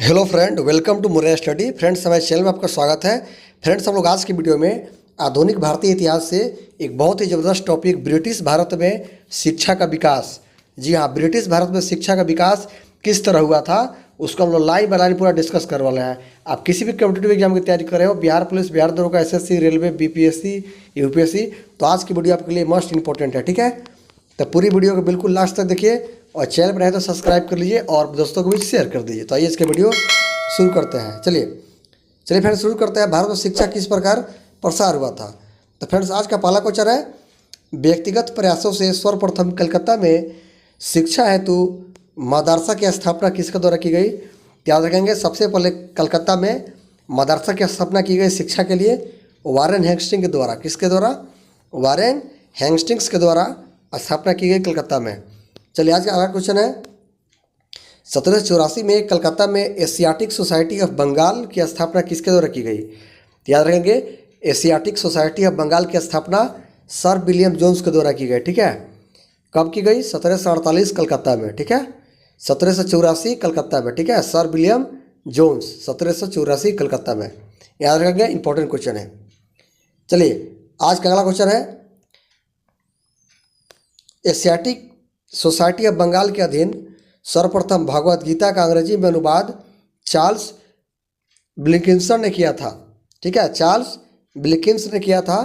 Hello friend, welcome to मुरैया study. Friends, हमारे channel में आपका स्वागत है। फ्रेंड्स, हम लोग आज की वीडियो में आधुनिक भारतीय इतिहास से एक बहुत ही ज़बरदस्त टॉपिक ब्रिटिश भारत में शिक्षा का विकास। जी हाँ, ब्रिटिश भारत में शिक्षा का विकास किस तरह हुआ था उसको हम लोग लाइन बाय लाइन पूरा डिस्कस करने वाले हैं। आप किसी भी कॉम्पिटेटिव एग्जाम की तैयारी कर रहे हो, बिहार पुलिस, बिहार दरोगा, एसएससी, रेलवे, बीपीएससी, यूपीएससी, तो आज की वीडियो आपके लिए मोस्ट इंपॉर्टेंट है। ठीक है, तो पूरी वीडियो को बिल्कुल लास्ट तक देखिए और चैनल पर नए तो सब्सक्राइब कर लीजिए और दोस्तों को भी शेयर कर दीजिए। तो आइए इसके वीडियो शुरू करते हैं। चलिए चलिए फ्रेंड्स, शुरू करते हैं। भारत में शिक्षा किस प्रकार प्रसार हुआ था। तो फ्रेंड्स, आज का पहला क्वेश्चन है, व्यक्तिगत प्रयासों से सर्वप्रथम कलकत्ता में शिक्षा हेतु मदरसा की स्थापना किसके द्वारा की गई। याद रखेंगे, सबसे पहले कलकत्ता में मदरसा की स्थापना की गई शिक्षा के लिए वारेन हेस्टिंग्स के द्वारा। किसके द्वारा? वारेन हेस्टिंग्स के द्वारा स्थापना की गई कलकत्ता में। चलिए आज का अगला क्वेश्चन है, 1784 में कलकत्ता में एशियाटिक सोसाइटी ऑफ बंगाल की स्थापना किसके द्वारा की गई। याद रखेंगे, एशियाटिक सोसाइटी ऑफ बंगाल की स्थापना सर विलियम जोन्स के द्वारा की गई। ठीक है, कब की गई? 1748 कलकत्ता में। ठीक है, 1784 कलकत्ता में। ठीक है, सर विलियम जोन्स 1784 कलकत्ता में। याद रखेंगे, इंपॉर्टेंट क्वेश्चन है। चलिए आज का अगला क्वेश्चन है, एशियाटिक सोसाइटी ऑफ बंगाल के अधीन सर्वप्रथम भगवत गीता का अंग्रेजी में अनुवाद चार्ल्स विल्किंसन ने किया था। ठीक है, चार्ल्स विल्किंस ने किया था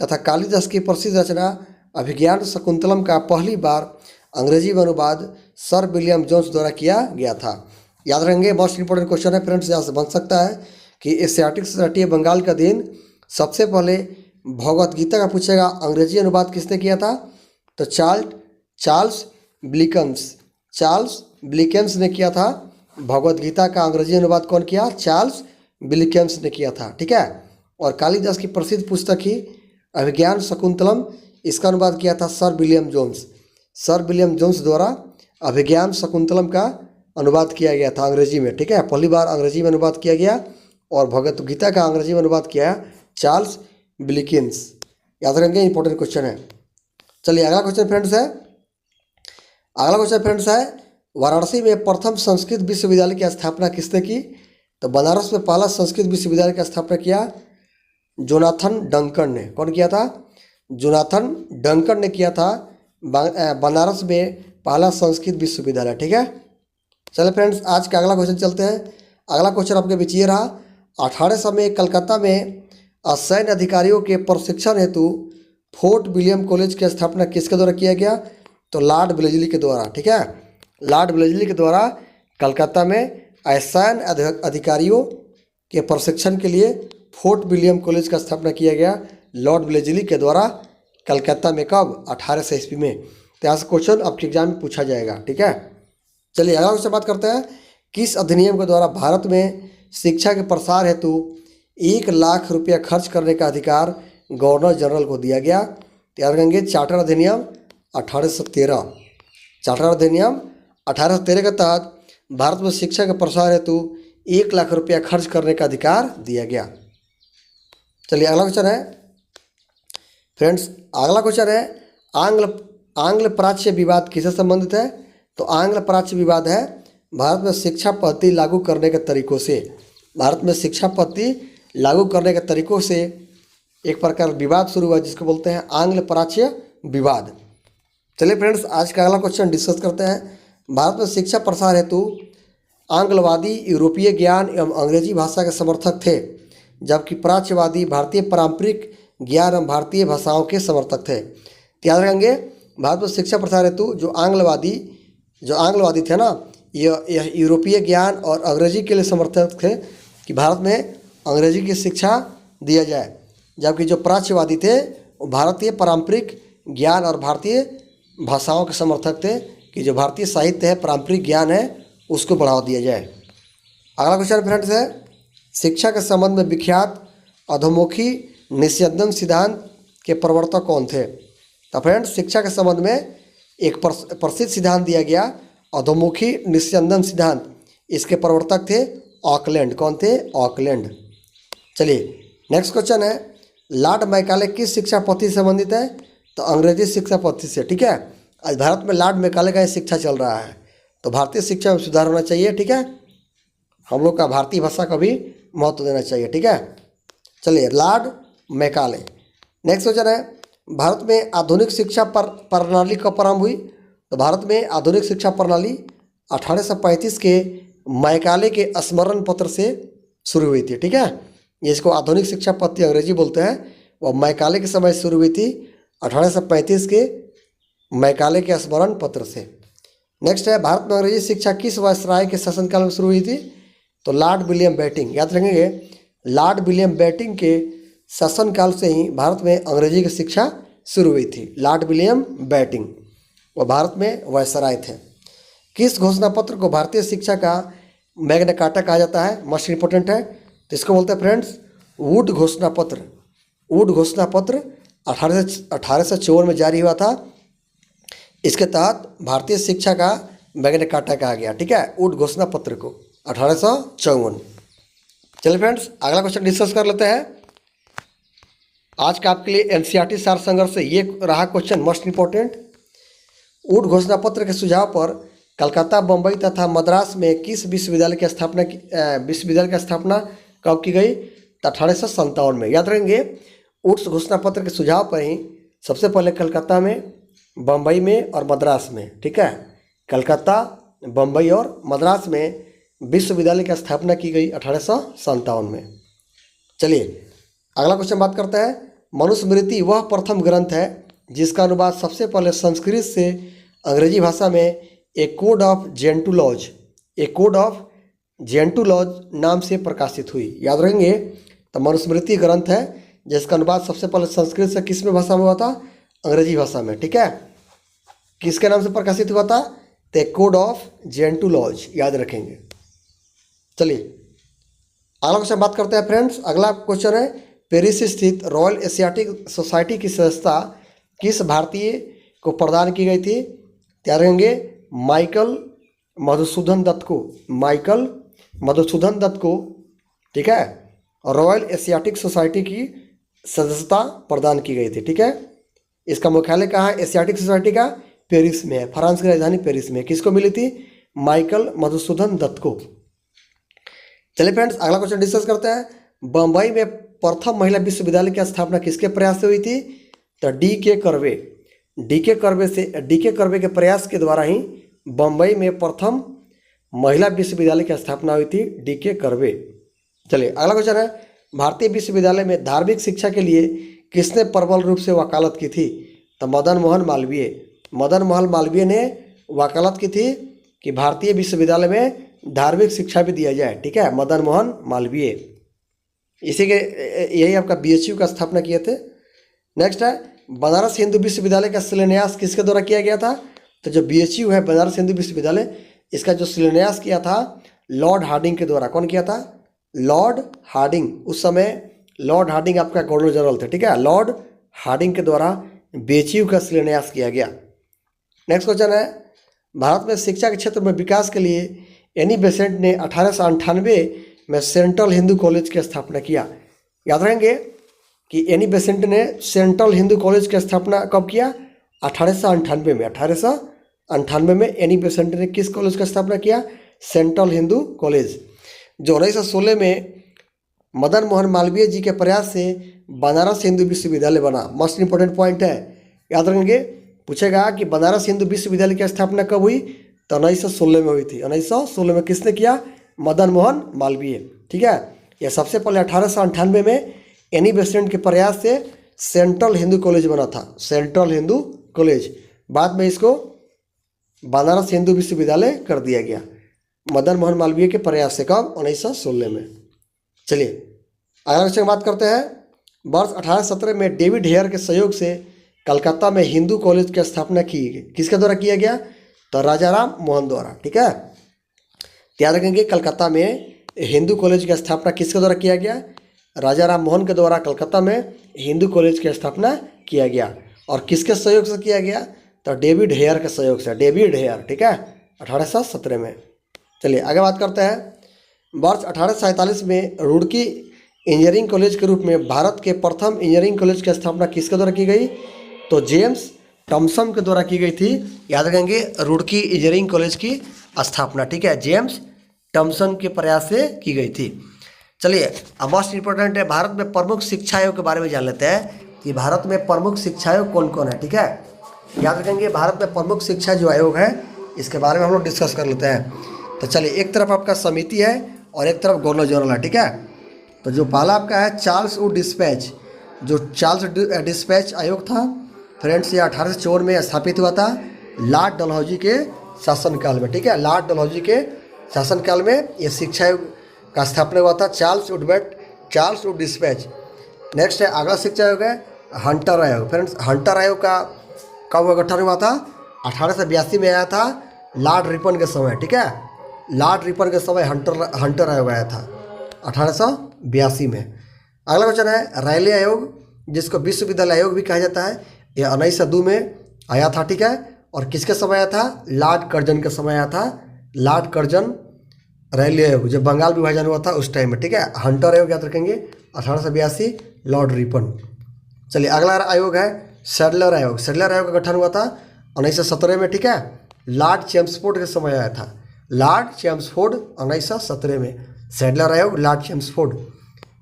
तथा कालिदास की प्रसिद्ध रचना अभिज्ञान शकुंतलम का पहली बार अंग्रेजी में अनुवाद सर विलियम जोन्स द्वारा किया गया था। याद रखेंगे, मोस्ट इंपॉर्टेंट क्वेश्चन है फ्रेंड्स। यहाँ से बन सकता है कि एशियाटिक सोसाइटी ऑफ बंगाल के अधीन सबसे पहले भगवत गीता का पूछेगा, अंग्रेजी अनुवाद किसने किया था? तो चार्ल्स ब्लिकेम्स ने किया था। भगवत गीता का अंग्रेजी अनुवाद कौन किया? चार्ल्स ब्लिकेम्स ने किया था। ठीक है, और कालिदास की प्रसिद्ध पुस्तक ही अभिज्ञान शकुंतलम, इसका अनुवाद किया था sir William Jones. Sir William Jones द्वारा अभिज्ञान शकुंतलम का अनुवाद किया गया था अंग्रेजी में। ठीक है, पहली बार अंग्रेजी में अनुवाद किया गया और भगवत गीता का अंग्रेजी में अनुवाद किया चार्ल्स ब्लिकिंस। याद रखेंगे, इंपॉर्टेंट क्वेश्चन है। चलिए अगला क्वेश्चन फ्रेंड्स है, वाराणसी में प्रथम संस्कृत विश्वविद्यालय की स्थापना किसने की। तो बनारस में पहला संस्कृत विश्वविद्यालय की स्थापना किया जोनाथन डंकन ने। कौन किया था? जोनाथन डंकन ने किया था बनारस में पहला संस्कृत विश्वविद्यालय। ठीक है, चलिए फ्रेंड्स आज का अगला क्वेश्चन चलते हैं। अगला क्वेश्चन आपके बीच ये रहा, 1800 में कलकत्ता में सैन्य अधिकारियों के प्रशिक्षण हेतु फोर्ट विलियम कॉलेज की स्थापना किसके द्वारा किया गया? तो लॉर्ड वेलेस्ली के द्वारा। ठीक है, लॉर्ड वेलेस्ली के द्वारा कलकत्ता में सैन्य अधिकारियों के प्रशिक्षण के लिए फोर्ट विलियम कॉलेज का स्थापना किया गया लॉर्ड वेलेस्ली के द्वारा कलकत्ता में। कब? 1800 ईस्वी में। तो यहाँ से क्वेश्चन आपके एग्जाम में पूछा जाएगा। ठीक है, चलिए अगला क्वेश्चन बात करते हैं, किस अधिनियम के द्वारा भारत में शिक्षा के प्रसार हेतु 1 लाख रुपया खर्च करने का अधिकार गवर्नर जनरल को दिया गया। याद रखेंगे, चार्टर अधिनियम 1813। चार्टर अधिनियम 1813 के तहत भारत में शिक्षा के प्रसार हेतु 1 लाख रुपया खर्च करने का अधिकार दिया गया। चलिए अगला क्वेश्चन है फ्रेंड्स, अगला क्वेश्चन है, आंग्ल प्राच्य विवाद किससे संबंधित है। तो आंग्ल प्राच्य विवाद है भारत में शिक्षा पद्धति लागू करने के तरीकों से। भारत में शिक्षा पद्धति लागू करने के तरीकों से एक प्रकार विवाद शुरू हुआ जिसको बोलते हैं आंग्ल प्राच्य विवाद। चलिए फ्रेंड्स आज का अगला क्वेश्चन डिस्कस करते हैं, भारत में शिक्षा प्रसार हेतु आंग्लवादी यूरोपीय ज्ञान एवं अंग्रेजी भाषा के समर्थक थे, जबकि प्राच्यवादी भारतीय पारंपरिक ज्ञान एवं भारतीय भाषाओं के समर्थक थे। याद रखेंगे, भारत में शिक्षा प्रसार हेतु जो आंग्लवादी थे ना, यह यूरोपीय ज्ञान और अंग्रेजी के लिए समर्थक थे कि भारत में अंग्रेजी की शिक्षा दिया जाए, जबकि जो प्राच्यवादी थे वो भारतीय पारंपरिक ज्ञान और भारतीय भाषाओं के समर्थक थे कि जो भारतीय साहित्य है, पारंपरिक ज्ञान है, उसको बढ़ावा दिया जाए। अगला क्वेश्चन फ्रेंड्स है, शिक्षा के संबंध में विख्यात अधोमुखी निस्यंदन सिद्धांत के प्रवर्तक कौन थे। तो फ्रेंड्स शिक्षा के संबंध में एक प्रसिद्ध सिद्धांत दिया गया अधोमुखी निस्यंदन सिद्धांत। इसके प्रवर्तक थे ऑकलैंड। कौन थे? ऑकलैंड। चलिए नेक्स्ट क्वेश्चन है, लॉर्ड मैकाले किस शिक्षा पद्धति से संबंधित है। तो अंग्रेजी शिक्षा पद्धति से। ठीक है, आज भारत में लॉर्ड मैकाले का शिक्षा चल रहा है, तो भारतीय शिक्षा में सुधार होना चाहिए। ठीक है, हम लोग का भारतीय भाषा को भी महत्व देना चाहिए, ठीक है। चलिए, लॉर्ड मैकाले। नेक्स्ट क्वेश्चन है, भारत में आधुनिक शिक्षा प्रणाली कब प्रारंभ हुई? तो भारत में आधुनिक शिक्षा प्रणाली 1835 के मैकाले के स्मरण पत्र से शुरू हुई थी, ठीक है। ये इसको आधुनिक शिक्षा पद्धति अंग्रेजी बोलते हैं, वो मैकाले के समय शुरू हुई थी 1835 के मैकाले के स्मरण पत्र से। नेक्स्ट है, भारत में अंग्रेजी शिक्षा किस वायसराय के शासनकाल में शुरू हुई थी? तो लॉर्ड विलियम बेंटिंक। याद रखेंगे, लॉर्ड विलियम बेंटिंक के शासनकाल से ही भारत में अंग्रेजी की शिक्षा शुरू हुई थी। लॉर्ड विलियम बेंटिंक वो भारत में वायसराय थे। किस घोषणा पत्र को भारतीय शिक्षा का मैग्ना कार्टा कहा जाता है? मोस्ट इंपॉर्टेंट है, तो इसको बोलते हैं फ्रेंड्स वुड घोषणा पत्र। वुड घोषणा पत्र 1854 में जारी हुआ था। इसके तहत भारतीय शिक्षा का मैग्ना कार्टा कहा गया, ठीक है, वुड घोषणा पत्र को 1854। चलिए फ्रेंड्स, अगला क्वेश्चन डिस्कस कर लेते हैं। आज का आपके लिए एनसीईआरटी सार संघर्ष से ये रहा क्वेश्चन मोस्ट इंपॉर्टेंट। वुड घोषणा पत्र के सुझाव पर कलकत्ता, बम्बई तथा मद्रास में किस विश्वविद्यालय की स्थापना कब की गई? तो 1857 में। याद रखेंगे, वुड घोषणा पत्र के सुझाव पर ही सबसे पहले कलकत्ता में, बम्बई में और मद्रास में, ठीक है, कलकत्ता, बम्बई और मद्रास में विश्वविद्यालय की स्थापना की गई 1857 में। चलिए अगला क्वेश्चन बात करते हैं। मनुस्मृति वह प्रथम ग्रंथ है जिसका अनुवाद सबसे पहले संस्कृत से अंग्रेजी भाषा में ए कोड ऑफ जेंटुलॉज नाम से प्रकाशित हुई। याद रखेंगे, तो मनुस्मृति ग्रंथ है जिसका अनुवाद सबसे पहले संस्कृत से किस में भाषा में हुआ था? अंग्रेजी भाषा में, ठीक है। किसके नाम से प्रकाशित हुआ था? द कोड ऑफ जेंटुलॉज, याद रखेंगे। चलिए अगला क्वेश्चन बात करते हैं फ्रेंड्स। अगला क्वेश्चन है, पेरिस स्थित रॉयल एशियाटिक सोसाइटी की सदस्यता किस भारतीय को प्रदान की गई थी? याद रखेंगे, माइकल मधुसूदन दत्त को, ठीक है, रॉयल एशियाटिक सोसाइटी की सदस्यता प्रदान की गई थी, ठीक है। इसका मुख्यालय कहाँ है? एशियाटिक सोसाइटी का पेरिस में है, फ्रांस की राजधानी पेरिस में। किसको मिली थी? माइकल मधुसूदन दत्त को। चलिए फ्रेंड्स, अगला क्वेश्चन डिस्कस करते हैं। बम्बई में प्रथम महिला विश्वविद्यालय की स्थापना किसके प्रयास से हुई थी? तो डी के कर्वे के प्रयास के द्वारा ही बम्बई में प्रथम महिला विश्वविद्यालय की स्थापना हुई थी, डी के कर्वे। चलिए अगला क्वेश्चन है, भारतीय विश्वविद्यालय में धार्मिक शिक्षा के लिए किसने प्रबल रूप से वकालत की थी? तो मदन मोहन मालवीय ने वकालत की थी कि भारतीय विश्वविद्यालय में धार्मिक शिक्षा भी दिया जाए, ठीक है, मदन मोहन मालवीय। इसी के यही आपका बीएचयू का स्थापना किए थे। नेक्स्ट है, बनारस हिंदू विश्वविद्यालय का शिलान्यास किसके द्वारा किया गया था? तो जो बीएचयू है बनारस हिंदू विश्वविद्यालय, इसका जो शिलान्यास किया था लॉर्ड हार्डिंग के द्वारा। कौन किया था? Lord Hardinge. उस समय लॉर्ड हार्डिंग आपका गवर्नर जनरल थे, ठीक है, लॉर्ड हार्डिंग के द्वारा बीएचयू का शिलान्यास किया गया। नेक्स्ट क्वेश्चन है, भारत में शिक्षा के क्षेत्र में विकास के लिए एनी बेसेंट ने 1898 में सेंट्रल हिंदू कॉलेज की स्थापना किया। याद रहेंगे कि एनी बेसेंट ने सेंट्रल हिंदू कॉलेज की स्थापना कब किया? 1898 में। 1898 में एनी बेसेंट ने किस कॉलेज की स्थापना किया? सेंट्रल हिंदू कॉलेज, जो 1916 में मदन मोहन मालवीय जी के प्रयास से बनारस हिंदू विश्वविद्यालय बना। मोस्ट इंपॉर्टेंट पॉइंट है, याद रखेंगे। पूछेगा कि बनारस हिंदू विश्वविद्यालय की स्थापना कब हुई? तो 1916 में हुई थी। 1916 में किसने किया? मदन मोहन मालवीय, ठीक है। यह सबसे पहले 1898 में एनी बेसेंट के प्रयास से सेंट्रल हिंदू कॉलेज बना था, सेंट्रल हिंदू कॉलेज। बाद में इसको बनारस हिंदू विश्वविद्यालय कर दिया गया मदन मोहन मालवीय के प्रयास से। कब? 1916 में। चलिए अगला क्वेश्चन की बात करते हैं। वर्ष 1817 में डेविड हेयर के सहयोग से कलकत्ता में हिंदू कॉलेज की स्थापना की गई। किसके द्वारा किया गया? तो राजा राम मोहन द्वारा, ठीक है। याद रखेंगे, कलकत्ता में हिंदू कॉलेज की स्थापना किसके द्वारा किया गया? राजा राम मोहन के द्वारा कलकत्ता में हिंदू कॉलेज की स्थापना किया गया। और किसके सहयोग से किया गया? तो डेविड हेयर के सहयोग से, डेविड हेयर, ठीक है, 1817 में। चलिए आगे बात करते हैं। वर्ष 1847 में रुड़की इंजीनियरिंग कॉलेज के रूप में भारत के प्रथम इंजीनियरिंग कॉलेज की स्थापना किसके द्वारा की गई? तो जेम्स टॉमसन के द्वारा की गई थी। याद रखेंगे, रुड़की इंजीनियरिंग कॉलेज की स्थापना, ठीक है, जेम्स थॉमसन के प्रयास से की गई थी। चलिए अब मोस्ट इंपॉर्टेंट है, भारत में प्रमुख शिक्षा आयोग के बारे में जान लेते हैं कि भारत में प्रमुख शिक्षा आयोग कौन कौन है। ठीक है, याद रखेंगे भारत में प्रमुख शिक्षा जो आयोग है इसके बारे में हम लोग डिस्कस कर लेते हैं। तो चलिए, एक तरफ आपका समिति है और एक तरफ गवर्नर जनरल है। ठीक है, तो जो पहला आपका है चार्ल्स वुड डिस्पैच, जो चार्ल्स डिस्पैच आयोग था फ्रेंड्स, ये 1854 में स्थापित हुआ था लॉर्ड डलहौजी के शासनकाल में। ठीक है, लॉर्ड डलहौजी के शासनकाल में ये शिक्षा आयोग का स्थापना हुआ था, चार्ल्स वुड डिस्पैच। नेक्स्ट है अगला शिक्षा आयोग है हंटर आयोग। फ्रेंड्स, हंटर आयोग का कब गठन हुआ था? 1882 में आया था लॉर्ड रिपन के समय। ठीक है, लॉर्ड रिपन के समय हंटर आयोग आया था 1882 में। अगला क्वेश्चन है रायले आयोग, जिसको विश्वविद्यालय आयोग भी कहा जाता है। ये 1902 में आया था। ठीक है, और किसके समय आया था? लॉर्ड कर्जन के समय आया था, लॉर्ड कर्जन रायले आयोग, जब बंगाल विभाजन हुआ था उस टाइम में। ठीक है, हंटर आयोग याद रखेंगे 1882, लॉर्ड रिपन। चलिए अगला आयोग है सैडलर आयोग। सैडलर आयोग का गठन हुआ था 1917 में। ठीक है, लॉर्ड चेम्सफोर्ड के समय आया था, लॉर्ड चेम्सफोर्ड 1917 में, सैडलर आयोग लॉर्ड चेम्सफोर्ड।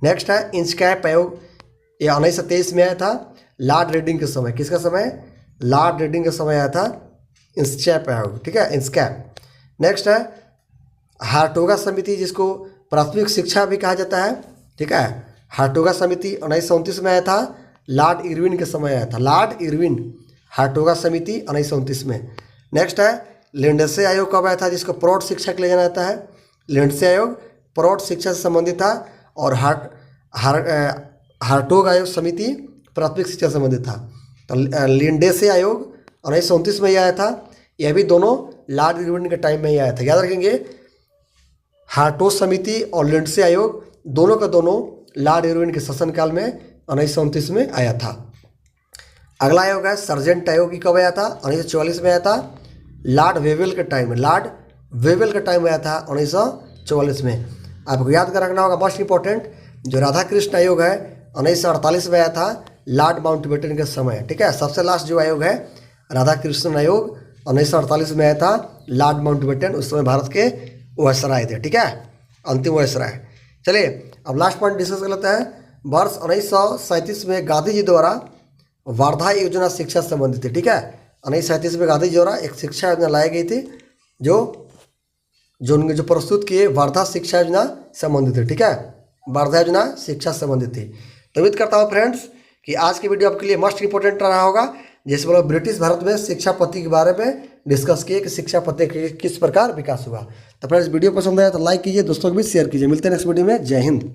नेक्स्ट है इंस्कैप आयोग, ये 1923 में आया था लॉर्ड रेडिंग के समय। किसका समय? लॉर्ड रेडिंग के समय आया था इंस्कैप आयोग। ठीक है, इंस्कैप। नेक्स्ट है हार्टोगा समिति, जिसको प्राथमिक शिक्षा भी कहा जाता है। ठीक है, हार्टोगा समिति 1929 में आया था, लॉर्ड इरविन के समय आया था, लॉर्ड इरविन, हार्टोगा समिति 1929 में। नेक्स्ट है लिंडसे आयोग कब आया था, जिसको प्रौढ़ शिक्षा के लिए जाना जाता है। लिंडसे आयोग प्रौढ़ शिक्षा से संबंधित था, और हार्टोग आयोग समिति प्राथमिक शिक्षा से संबंधित था। तो लिंडसे आयोग 1929 में ही आया था, यह भी दोनों लॉर्ड इरविन के टाइम में ही आया था। याद रखेंगे हार्टोग समिति और लिंडसे आयोग दोनों का दोनों लॉर्ड इरविन के शासनकाल में 1929 में आया था। अगला आयोग है सर्जेंट आयोग, की कब आया था? 1944 में आया था, लॉर्ड वेवेल के टाइम में, लॉर्ड वेवेल के टाइम में आया था 1944 में। आपको याद कर रखना होगा मोस्ट इंपॉर्टेंट, जो राधा कृष्ण आयोग है 1948 में आया था, लॉर्ड माउंटबेटन के समय। ठीक है, सबसे लास्ट जो आयोग है राधा कृष्ण आयोग 1948 में आया था, लॉर्ड माउंटबेटन, उस समय भारत के वायसराय थे। ठीक है, अंतिम वायसराय। चलिए अब लास्ट पॉइंट डिस्कस कर लेते हैं। वर्ष 1937 में गांधी जी द्वारा वार्धा योजना शिक्षा से संबंधित थी। ठीक है, 1937 में गांधी जी द्वारा एक शिक्षा योजना लाई गई थी, जो प्रस्तुत किए वार्धा शिक्षा योजना संबंधित थी। ठीक है, वार्धा योजना शिक्षा से संबंधित थी। तो उम्मीद करता हूँ फ्रेंड्स कि आज की वीडियो आपके लिए मोस्ट इंपॉर्टेंट रहा होगा, जिसमें लोग ब्रिटिश भारत में शिक्षा पद्धति के बारे में डिस्कस किए कि शिक्षा पद्धति किस प्रकार विकास हुआ। तो फ्रेंड्स वीडियो पसंद आया तो लाइक कीजिए, दोस्तों को भी शेयर कीजिए। मिलते हैं नेक्स्ट वीडियो में। जय हिंद।